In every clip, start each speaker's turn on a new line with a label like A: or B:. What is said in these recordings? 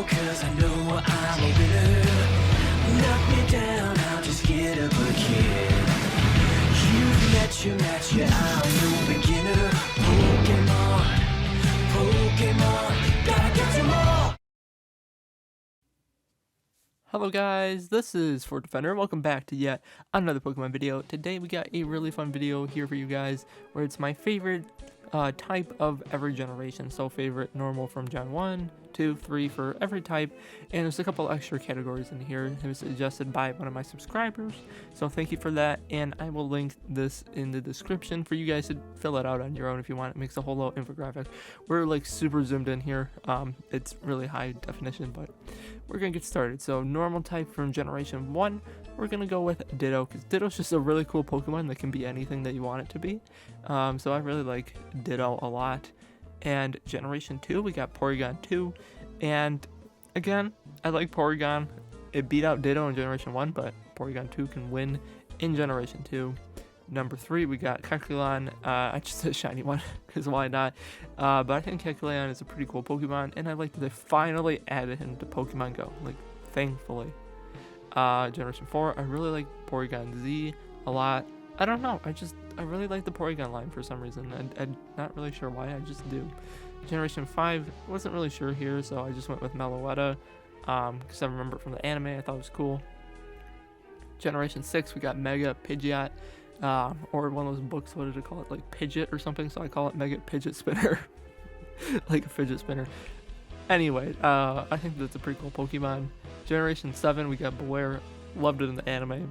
A: 'cause I know I'm a winner. Knock me down, I'll just get up again. You've met your match, yeah, I'm no beginner. Pokemon, gotta get some more.
B: Hello guys, this is FortDefender. Welcome back to yet another Pokemon video. Today we got a really fun video here for you guys where it's my favorite type of every generation. So favorite normal from Gen 1, 2, 3 for every type, and there's a couple extra categories in here. It was suggested by one of my subscribers, so thank you for that, and I will link this in the description for you guys to fill it out on your own if you want. It makes a whole little infographic. We're like super zoomed in here. It's really high definition, but we're gonna get started. So normal type from generation 1, we're gonna go with Ditto, because Ditto's just a really cool Pokemon that can be anything that you want it to be. So I really like Ditto a lot. And generation 2, we got Porygon 2, and again, I like Porygon. It beat out Ditto in generation 1, but Porygon 2 can win in generation 2. Number 3, we got Kecleon. I just said shiny one, because why not? But I think Kecleon is a pretty cool Pokemon, and I like that they finally added him to Pokemon Go, like, thankfully. Generation 4, I really like Porygon Z a lot. I don't know, I really like the Porygon line for some reason. I'm not really sure why, I just do. Generation 5, wasn't really sure here, so I just went with Meloetta, because I remember it from the anime, I thought it was cool. Generation 6, we got Mega Pidgeot, or one of those books, what did it call it, like Pidgeot or something, so I call it Mega Pidgeot Spinner, like a fidget spinner. Anyway, I think that's a pretty cool Pokemon. Generation 7, we got Beware, loved it in the anime.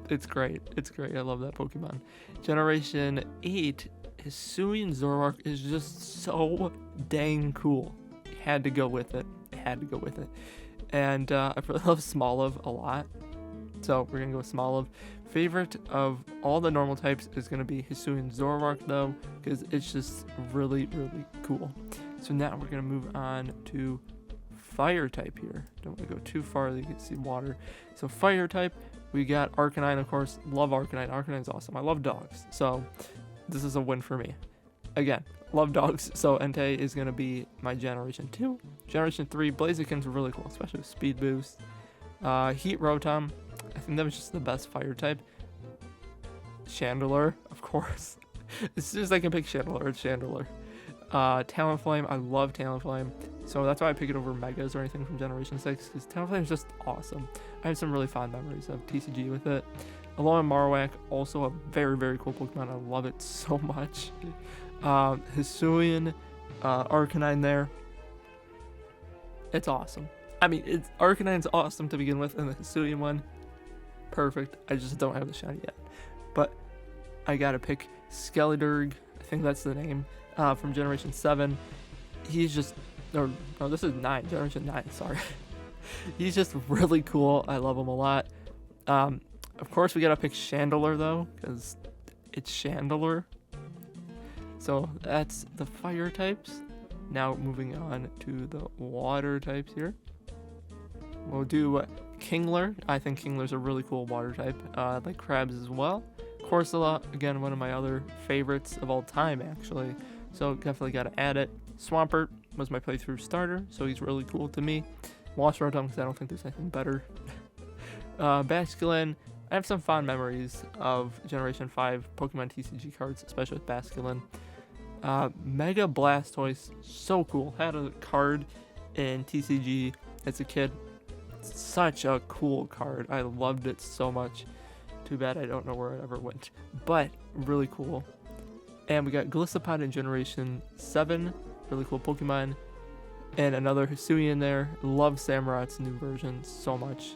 B: It's great, I love that Pokemon. Generation 8, Hisuian Zoroark is just so dang cool. Had to go with it. And I really love Smoliv a lot, so we're gonna go with Smoliv. Favorite of all the normal types is gonna be Hisuian Zoroark though, because it's just really cool. So now we're gonna move on to fire type here. Don't want to go too far that you can see water. So fire type, we got Arcanine, of course. Love Arcanine. Arcanine's awesome. I love dogs, so this is a win for me. Again, love dogs, so Entei is going to be my Generation 2. Generation 3, Blaziken's really cool, especially with Speed Boost. Heat Rotom, I think that was just the best fire type. Chandelure, of course. As soon as I can pick Chandelure, it's Chandelure. Talonflame, I love Talonflame, so that's why I pick it over Megas or anything from Generation 6, because Talonflame is just awesome. I have some really fond memories of TCG with it. Alolan Marowak, also a very cool Pokemon. I love it so much. Hisuian, Arcanine there. It's awesome. I mean, Arcanine's awesome to begin with, and the Hisuian one, perfect. I just don't have the shiny yet. But I gotta pick Skeledirge, I think that's the name, from Generation 7. He's just, no, this is 9, Generation 9, sorry. He's just really cool. I love him a lot. Of course, we gotta pick Chandelure though, because it's Chandelure. So that's the fire types. Now moving on to the water types here. We'll do Kingler. I think Kingler's a really cool water type. I like crabs as well. Corsola, again, one of my other favorites of all time, actually. So definitely gotta add it. Swampert was my playthrough starter, so he's really cool to me. Lost Rotom, because I don't think there's anything better. Basculin, I have some fond memories of Generation 5 Pokemon TCG cards, especially with Basculin. Mega Blastoise, so cool. Had a card in TCG as a kid. Such a cool card. I loved it so much. Too bad I don't know where it ever went, but really cool. And we got Golisopod in Generation 7, really cool Pokemon. And another Hisuian there. Love Samurot's new version so much.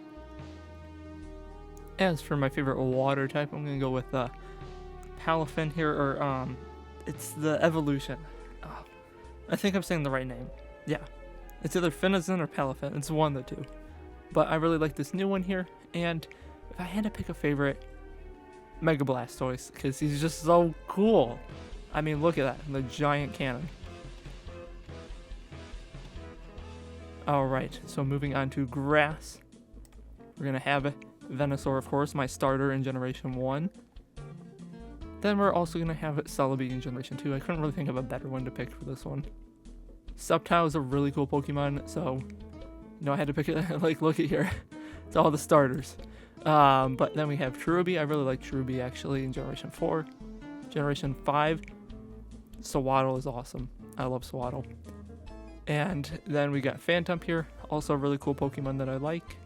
B: As for my favorite water type, I'm gonna go with Palafin here, or it's the evolution. Oh, I think I'm saying the right name. Yeah, it's either Finizen or Palafin. It's one of the two. But I really like this new one here, and if I had to pick a favorite, Mega Blastoise, because he's just so cool. I mean, look at that, the giant cannon. Alright, so moving on to grass. We're gonna have Venusaur, of course, my starter in Generation 1. Then we're also going to have Celebi in Generation 2. I couldn't really think of a better one to pick for this one. Sceptile is a really cool Pokemon, so I had to pick it. Like, look at here. It's all the starters. But then we have Cherubi. I really like Cherubi, actually, in Generation 4. Generation 5, Swaddle is awesome. I love Swaddle. And then we got Phantom here. Also a really cool Pokemon that I like.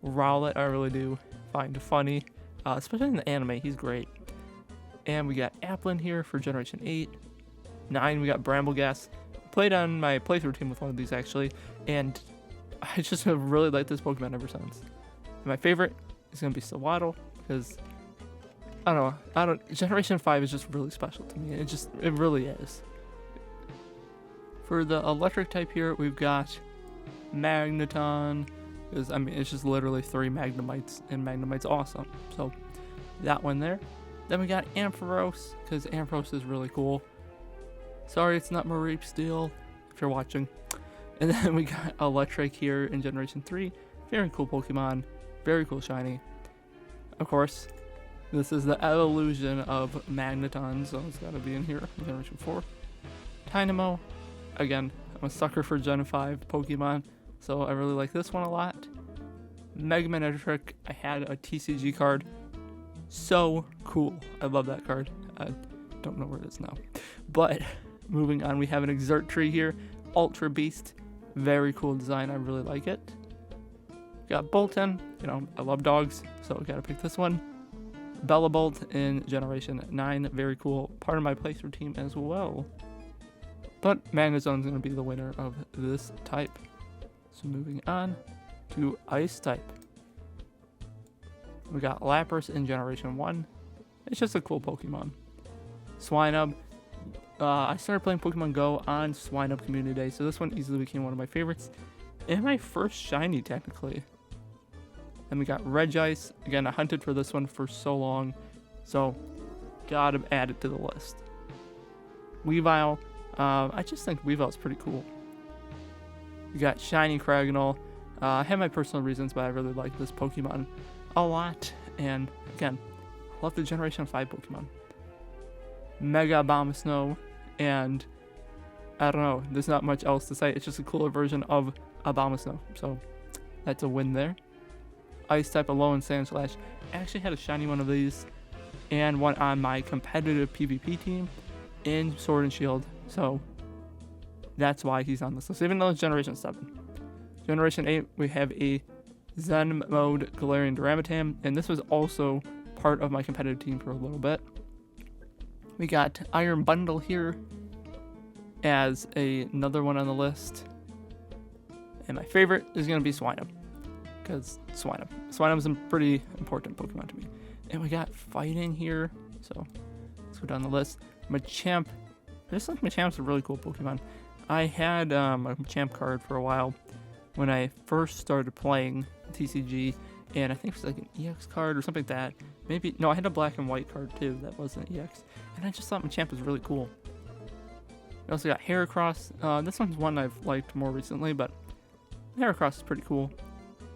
B: Rowlet, I really do find funny. Especially in the anime, he's great. And we got Applin here for Generation 8. 9, we got Brambleghast. Played on my playthrough team with one of these, actually. And I just have really liked this Pokemon ever since. And my favorite is going to be Swaddle, because I don't know. Generation 5 is just really special to me. It really is. For the electric type here, we've got Magneton. I mean, it's just literally 3 Magnemites, and Magnemite's awesome. So, that one there. Then we got Ampharos, because Ampharos is really cool. Sorry, it's not Mareep Steel, if you're watching. And then we got Electric here in Generation 3. Very cool Pokemon. Very cool shiny. Of course, this is the evolution of Magneton, so it's got to be in here in Generation 4. Dynamo. Again, I'm a sucker for Gen 5 Pokemon, so I really like this one a lot. Mega Manectric. I had a TCG card. So cool. I love that card. I don't know where it is now. But moving on, we have an Exert Tree here. Ultra Beast. Very cool design. I really like it. Got Bolton. I love dogs, so I gotta pick this one. Bellabolt in Generation 9. Very cool. Part of my playthrough team as well. But Magnezone's going to be the winner of this type. So moving on to Ice type. We got Lapras in Generation 1. It's just a cool Pokemon. Swinub. I started playing Pokemon Go on Swinub Community Day, so this one easily became one of my favorites. And my first shiny, technically. Then we got Regice. Again, I hunted for this one for so long, so gotta add it to the list. Weavile. I just think Weavile's pretty cool. We got Shiny Cragnole. I have my personal reasons, but I really like this Pokemon a lot. And again, I love the Generation 5 Pokemon. Mega Abomasnow. And I don't know, there's not much else to say. It's just a cooler version of Abomasnow. So that's a win there. Ice type Alolan Sandslash. I actually had a shiny one of these and one on my competitive PvP team in Sword and Shield. So that's why he's on this list, even though it's Generation 7. Generation 8, we have a Zen Mode Galarian Darmanitan, and this was also part of my competitive team for a little bit. We got Iron Bundle here as another one on the list. And my favorite is going to be Swinub, because Swinub's a pretty important Pokemon to me. And we got Fighting here, so let's go down the list. Machamp. I just think Machamp's a really cool Pokemon. I had a Machamp card for a while when I first started playing TCG, and I think it was like an EX card or something like that. Maybe, no, I had a black and white card too that wasn't EX, and I just thought Machamp was really cool. We also got Heracross. This one's one I've liked more recently, but Heracross is pretty cool.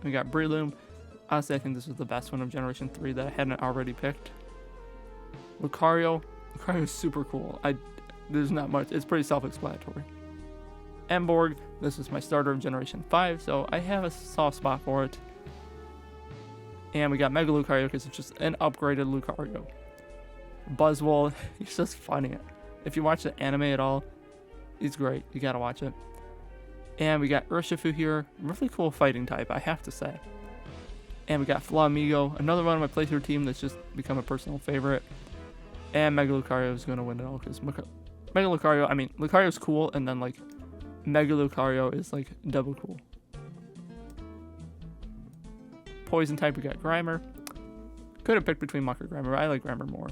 B: We got Breloom. Honestly, I think this was the best one of Generation 3 that I hadn't already picked. Lucario. Lucario is super cool. There's not much. It's pretty self-explanatory. Emborg. This is my starter of Generation 5, so I have a soft spot for it. And we got Mega Lucario because it's just an upgraded Lucario. Buzzwole. He's just funny. If you watch the anime at all, he's great. You gotta watch it. And we got Urshifu here. Really cool fighting type, I have to say. And we got Flamigo, another one of my playthrough team that's just become a personal favorite. And Mega Lucario is going to win it all because Mega Lucario, I mean, Lucario's cool, and then, like, Mega Lucario is, like, double cool. Poison type, we got Grimer. Could have picked between Mach or Grimer, but I like Grimer more.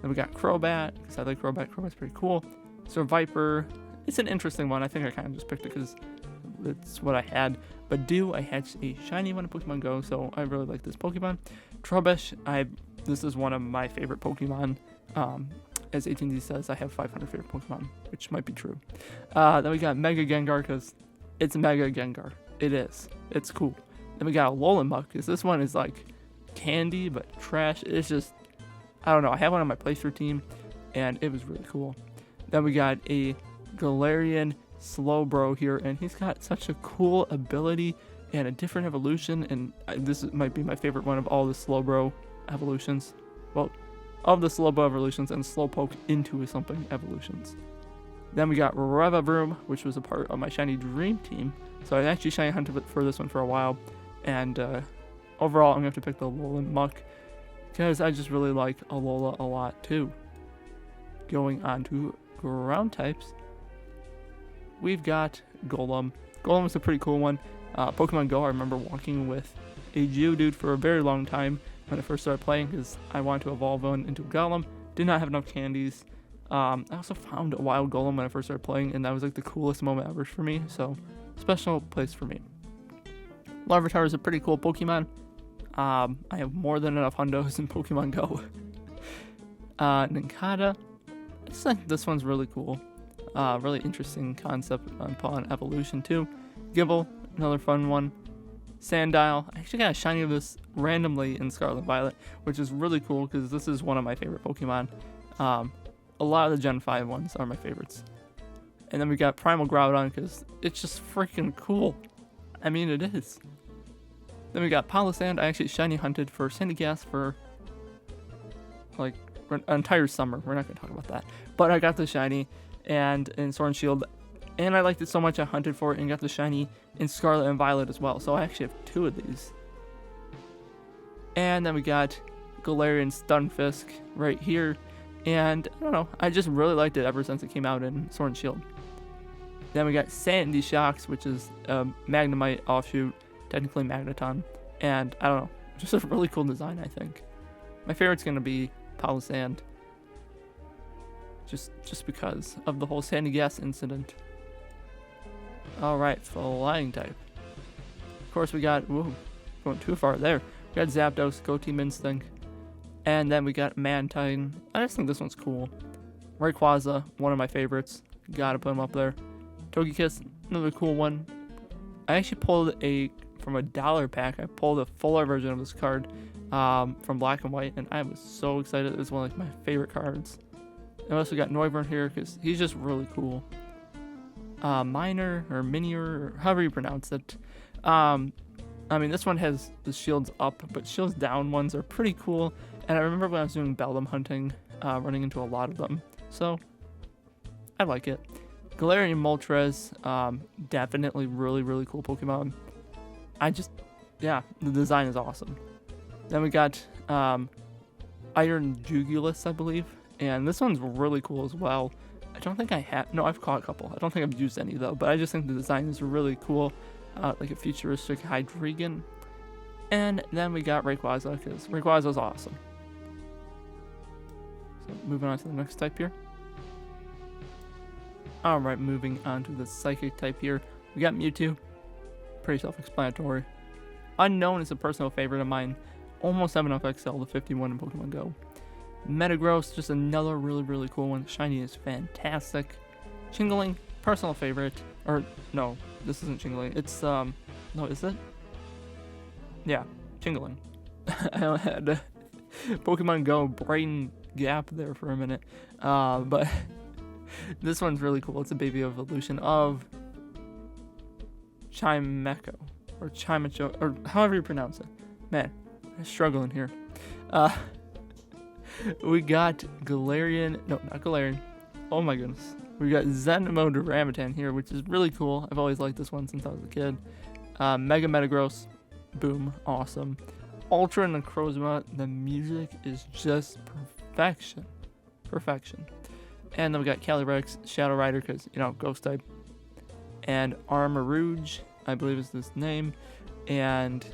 B: Then we got Crobat, because I like Crobat. Crobat's pretty cool. So Viper, it's an interesting one. I think I kind of just picked it because it's what I had. But I hatched a shiny one in Pokemon Go, so I really like this Pokemon. Trubbish, this is one of my favorite Pokemon. As 18D says, I have 500 favorite Pokemon, which might be true. Then we got Mega Gengar, because it's Mega Gengar. It is. It's cool. Then we got a Alolan Muck, because this one is like candy, but trash. It's just, I don't know. I have one on my playthrough team, and it was really cool. Then we got a Galarian Slowbro here, and he's got such a cool ability and a different evolution, and might be my favorite one of all the Slowbro evolutions. Well, of the Slowbro evolutions and Slowpoke into something evolutions. Then we got Revavroom, which was a part of my Shiny Dream Team. So I actually Shiny hunted for this one for a while, and overall I'm going to have to pick the Alolan Muck, because I just really like Alola a lot too. Going on to ground types, we've got Golem. Golem is a pretty cool one. Pokemon Go, I remember walking with a Geodude for a very long time when I first started playing, because I wanted to evolve one into a Golem. Did not have enough candies. I also found a wild Golem when I first started playing, and that was like the coolest moment ever for me, so special place for me. Larvitar is a pretty cool Pokemon. I have more than enough hundos in Pokemon Go. Nincada, I just think this one's really cool. Really interesting concept upon evolution too. Gibble, another fun one. Sandile, I actually got a shiny of this randomly in Scarlet and Violet, which is really cool because this is one of my favorite Pokemon. A lot of the Gen 5 ones are my favorites. And then we got Primal Groudon because it's just freaking cool. I mean, it is. Then we got Palossand. I actually shiny hunted for Sandygast for like an entire summer. We're not going to talk about that. But I got the shiny and in Sword and Shield. And I liked it so much I hunted for it and got the shiny in Scarlet and Violet as well. So I actually have 2 of these. And then we got Galarian Stunfisk right here. And I don't know, I just really liked it ever since it came out in Sword and Shield. Then we got Sandy Shocks, which is a Magnemite offshoot, technically Magneton. And I don't know, just a really cool design, I think. My favorite's going to be Palossand. Just because of the whole Sandygast incident. Alright, flying type. Of course we got, whoa, going too far there. We got Zapdos, Go Team Instinct. And then we got Mantine. I just think this one's cool. Rayquaza, one of my favorites. Gotta put him up there. Togekiss, another cool one. I actually pulled from a dollar pack, I pulled a fuller version of this card from Black and White, and I was so excited. It was one of my favorite cards. And I also got Noivern here because he's just really cool. Minor or Minior, or however you pronounce it. I mean, this one has the shields up, but shields down ones are pretty cool. And I remember when I was doing Beldum hunting, running into a lot of them. So, I like it. Galarian Moltres, definitely really, really cool Pokemon. Yeah, the design is awesome. Then we got Iron Jugulus, I believe. And this one's really cool as well. I don't think I have, no, I've caught a couple. I don't think I've used any though, but I just think the design is really cool. Like a futuristic Hydreigon. And then we got Rayquaza, because Rayquaza's awesome. So moving on to the next type here. Alright, moving on to the Psychic type here. We got Mewtwo. Pretty self-explanatory. Unknown is a personal favorite of mine. Almost have enough XL to 51 in Pokemon Go. Metagross, just another really, really cool one. Shiny is fantastic. Chingling, personal favorite. Or, no, this isn't Chingling. It's, no, is it? Yeah, Chingling. I had a Pokemon Go brain gap there for a minute. But this one's really cool. It's a baby evolution of Chimecho. Or Chimecho, or however you pronounce it. Man, I'm struggling here. We got Galarian, no, not Galarian. Oh my goodness. We got Zenmo Duramitan here, which is really cool. I've always liked this one since I was a kid. Mega Metagross, boom, awesome. Ultra Necrozma, the music is just perfection. Perfection. And then we got Calyrex, Shadow Rider, because, you know, Ghost type. And Armarouge, I believe is this name. And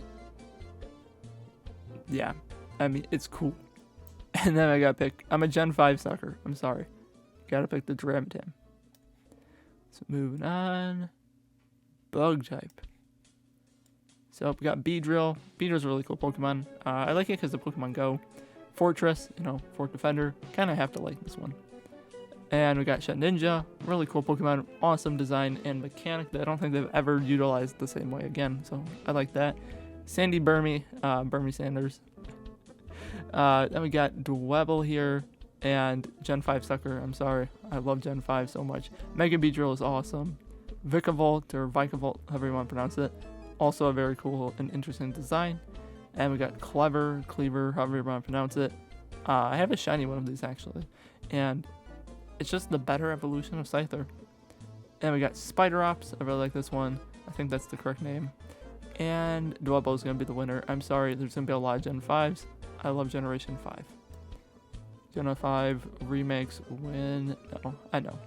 B: yeah, I mean, it's cool. And then I gotta pick, I'm a Gen 5 sucker, I'm sorry. Gotta pick the Duramitan. So moving on. Bug type. So we got Beedrill. Beedrill's a really cool Pokemon. I like it because of Pokemon Go. Fortress, you know, FortDefender. Kinda have to like this one. And we got Shedinja. Really cool Pokemon. Awesome design and mechanic that I don't think they've ever utilized the same way again. So I like that. Sandy Burmy. Burmy Sanders. Then we got Dwebble here. And Gen 5 sucker. I'm sorry. I love Gen 5 so much. Mega Beedrill is awesome. Vikavolt or Vikavolt, however you want to pronounce it. Also a very cool and interesting design. And we got Cleaver, however you want to pronounce it. I have a shiny one of these actually. And it's just the better evolution of Scyther. And we got Spider Ops. I really like this one. I think that's the correct name. And Dwebbo is going to be the winner. I'm sorry, there's going to be a lot of Gen 5s. I love Generation 5. Gen 5 remakes win. No, I know.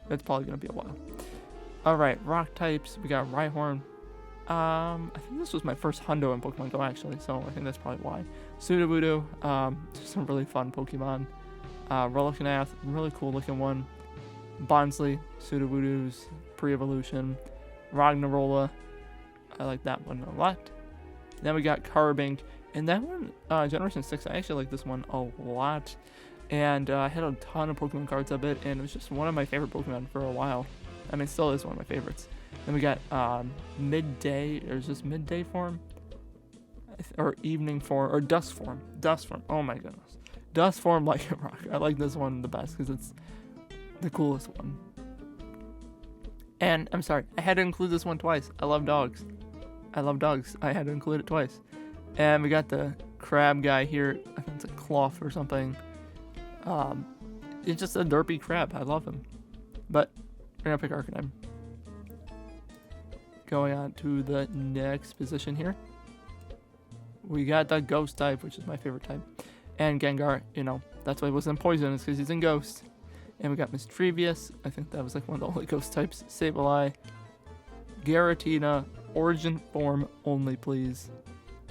B: It's probably going to be a while. Alright, rock types. We got Rhyhorn. I think this was my first hundo in Pokemon Go actually, so I think that's probably why. Sudowoodo. Just some really fun Pokemon. Relicanth, really cool looking one. Bonsly, Sudowoodo's pre-evolution. Ragnarola. I like that one a lot. Then we got Carbink. And that one, Generation 6, I actually like this one a lot. And I had a ton of Pokemon cards of it, and it was just one of my favorite Pokemon for a while. I mean, it still is one of my favorites. Then we got Midday, or is this Midday form? Or Evening form, or Dusk form. Dusk form, oh my goodness. Dusk form Lycanroc. I like this one the best because it's the coolest one. And, I'm sorry, I had to include this one twice. I love dogs. I love dogs. I had to include it twice. And we got the crab guy here. I think it's a cloth or something. It's just a derpy crab. I love him. But we're going to pick Arcanine. Going on to the next position here. We got the Ghost type, which is my favorite type. And Gengar, you know, that's why he wasn't poison, is because he's in Ghost. And we got Mischievous. I think that was like one of the only Ghost types. Sableye. Giratina. Origin form only, please.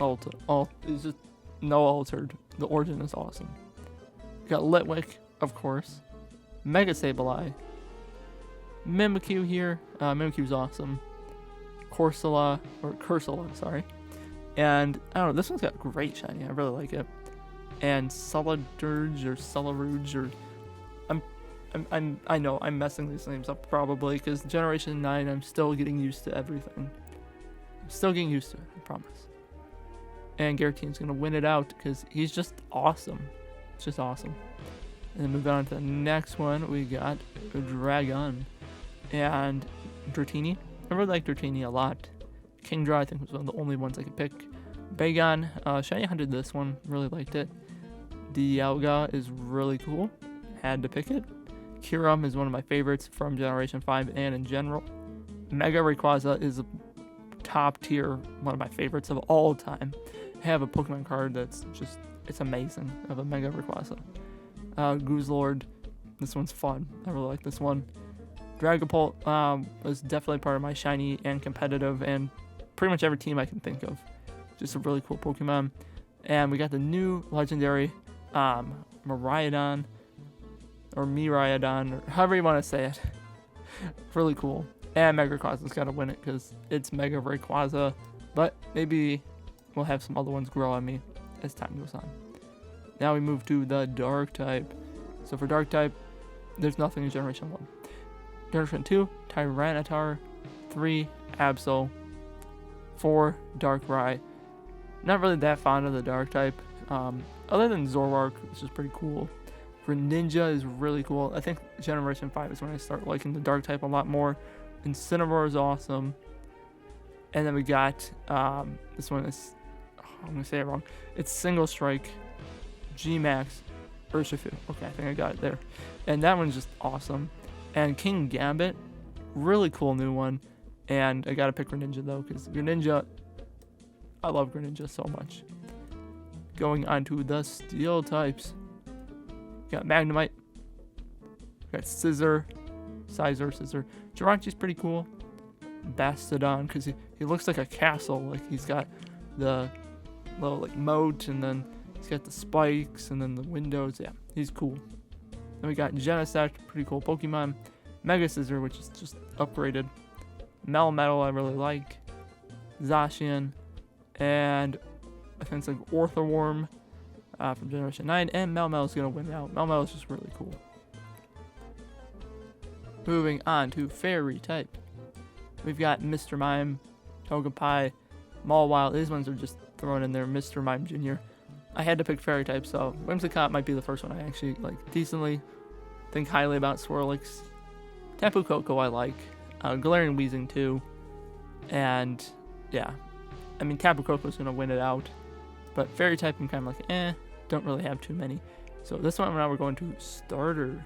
B: It's just no altered. The origin is awesome. We got Litwick, of course. Mega Sableye. Mimikyu here. Mimikyu's awesome. Cursula, sorry. And I don't know, this one's got great shiny. I really like it. And Celadurge or Celeruge or I know I'm messing these names up probably because Generation 9 I'm still getting used to everything. I'm still getting used to it, I promise. And Giratina's gonna win it out because he's just awesome. It's just awesome. And then moving on to the next one, we got Dragon and Dratini. I really like Dratini a lot. Kingdra, I think, was one of the only ones I could pick. Bagon, shiny hunted this one, really liked it. Dialga is really cool, had to pick it. Kyurem is one of my favorites from Generation 5 and in general. Mega Rayquaza is a top tier, one of my favorites of all time. I have a Pokemon card that's just, it's amazing, of a Mega Rayquaza. Gooselord, this one's fun, I really like this one. Dragapult was definitely part of my shiny and competitive and pretty much every team I can think of. Just a really cool Pokemon. And we got the new legendary Miraidon, or Miraidon, or however you want to say it. Really cool. And Mega Rayquaza's got to win it because it's Mega Rayquaza. But maybe we'll have some other ones grow on me as time goes on. Now we move to the Dark type. So for Dark type, there's nothing in Generation 1. Generation 2, Tyranitar. 3, Absol. 4, Darkrai. Not really that fond of the Dark type. Other than Zoroark, which is pretty cool. Greninja is really cool. I think Generation 5 is when I start liking the Dark type a lot more. Incineroar is awesome. And then we got, this one is, I'm going to say it wrong. It's Single Strike, G-Max, Urshifu. Okay, I think I got it there. And that one's just awesome. And King Gambit, really cool new one. And I gotta pick Greninja though, because Greninja, I love Greninja so much. Going on to the Steel types. Got Magnemite. Got Scizor. Jirachi's pretty cool. Bastodon, because he looks like a castle. Like he's got the little like moat, and then he's got the spikes, and then the windows. Yeah, he's cool. Then we got Genesect, pretty cool Pokemon. Mega Scizor, which is just upgraded. Melmetal, I really like. Zacian. And I think it's like Orthworm from Generation 9. And Melmetal is going to win out. Melmetal is just really cool. Moving on to Fairy type. We've got Mr. Mime, Togepi, Mawile. These ones are just thrown in there. Mr. Mime Jr. I had to pick Fairy type, so Whimsicott might be the first one I actually like decently think highly about. Swirlix. Tapu Koko I like. Galarian Weezing too, and yeah, I mean Tapu Koko's gonna win it out, but Fairy type I'm kind of like don't really have too many. So this one now we're going to starter.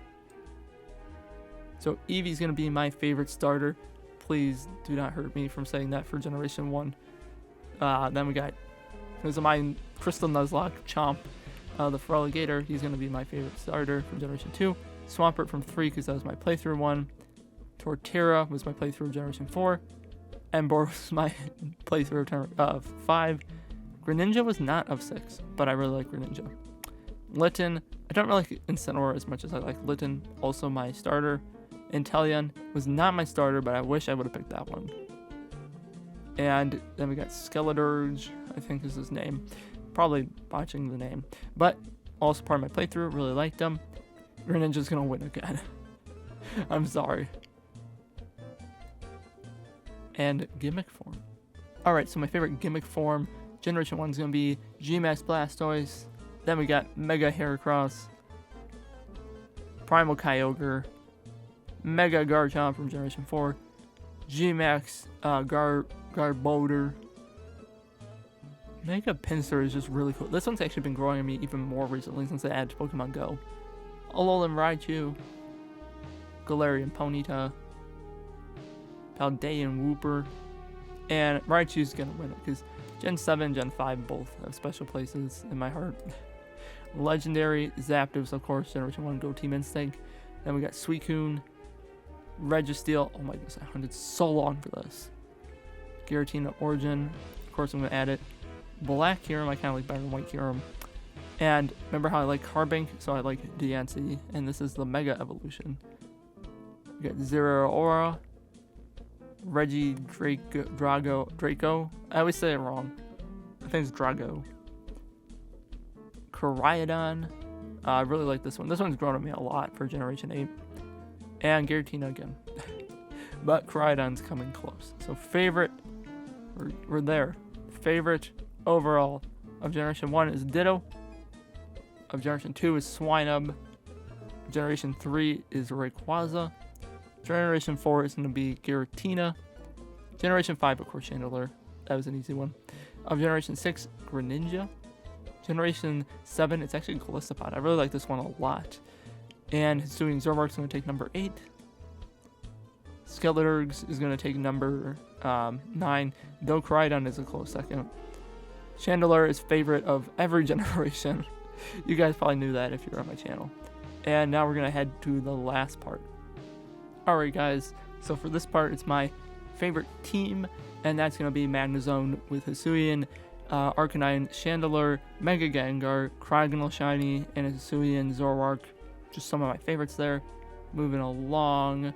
B: So Eevee's gonna be my favorite starter. Please do not hurt me from saying that for Generation 1. Then we got my Crystal Nuzlocke, Chomp, the Feraligatr. He's going to be my favorite starter from Generation 2. Swampert from 3 because that was my playthrough 1. Torterra was my playthrough of Generation 4. Emboar was my playthrough of 5. Greninja was not of 6, but I really like Greninja. Litten, I don't really like Incineroar as much as I like Litten, also my starter. Inteleon was not my starter, but I wish I would have picked that one. And then we got Skeleturge, I think is his name. Probably botching the name. But also part of my playthrough, really liked him. Greninja's gonna win again. I'm sorry. And Gimmick form. Alright, so my favorite Gimmick form, Generation 1 is gonna be G-Max Blastoise. Then we got Mega Heracross, Primal Kyogre, Mega Garchomp from Generation 4, G-Max Garbodor. Mega Pinsir is just really cool. This one's actually been growing on me even more recently since I added Pokemon Go. Alolan Raichu, Galarian Ponyta, Paldean Wooper, and Raichu's gonna win it because Gen 7, Gen 5 both have special places in my heart. Legendary Zapdos, of course, Generation 1 Go Team Instinct. Then we got Suicune, Registeel. Oh my goodness, I hunted so long for this. Giratina Origin. Of course, I'm going to add it. Black Kyurem, I kind of like better than White Kyurem. And remember how I like Carbink? So I like Diancie. And this is the Mega Evolution. We got Zeraora, Draco. I always say it wrong. I think it's Drago. Koraidon. I really like this one. This one's grown on me a lot for Generation 8. And Giratina again. But Koraidon's coming close. So favorite, we're there. Favorite overall of Generation 1 is Ditto. Of Generation 2 is Swinub. Generation 3 is Rayquaza. Generation 4 is going to be Giratina. Generation 5, of course, Chandelure. That was an easy one. Of Generation 6, Greninja. Generation 7, it's actually Golisopod. I really like this one a lot. And Hisuian Zoroark's going to take number 8. Skeleturge is going to take number 9. Though Koraidon is a close second. Chandelure is favorite of every generation. You guys probably knew that if you're on my channel. And now we're going to head to the last part. Alright guys, so for this part, it's my favorite team. And that's going to be Magnezone with Hisuian, Arcanine, Chandelure, Mega Gengar, Cryogonal Shiny, and Hisuian Zoroark. Just some of my favorites there. Moving along.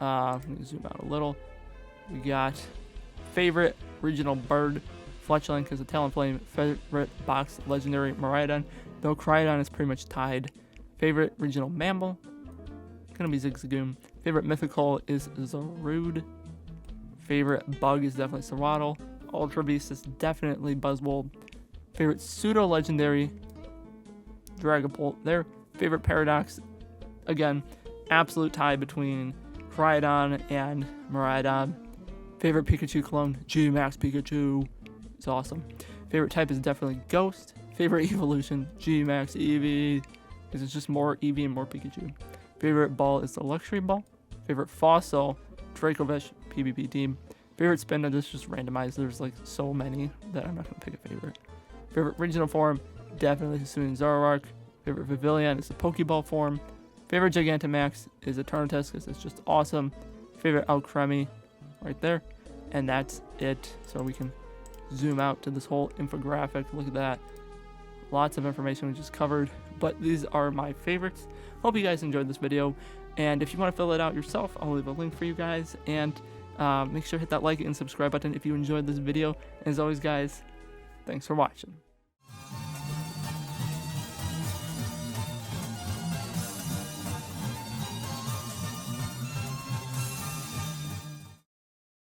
B: Let me zoom out a little. We got favorite regional bird, Fletchling, because of Talonflame. Favorite box, legendary Miraidon. Though Cryogon is pretty much tied. Favorite regional mammal, gonna be Zigzagoon. Favorite mythical is Zarude. Favorite bug is definitely Serratle. Ultra Beast is definitely Buzzwole. Favorite pseudo legendary, Dragapult. There. Favorite Paradox, again, absolute tie between Cryogon and Miraidon. Favorite Pikachu clone, G-Max Pikachu. It's awesome. Favorite type is definitely Ghost. Favorite evolution, G-Max Eevee, because it's just more Eevee and more Pikachu. Favorite ball is the Luxury Ball. Favorite fossil, Dracovish PvP team. Favorite spin, this is just randomized. There's like so many that I'm not going to pick a favorite. Favorite regional form, definitely Hisuian Zoroark. Favorite Pavilion is the Pokeball form. Favorite Gigantamax is Eternatus because it's just awesome. Favorite Alcremie right there. And that's it. So we can zoom out to this whole infographic. Look at that. Lots of information we just covered. But these are my favorites. Hope you guys enjoyed this video. And if you want to fill it out yourself, I'll leave a link for you guys. And make sure to hit that like and subscribe button if you enjoyed this video. And as always, guys, thanks for watching.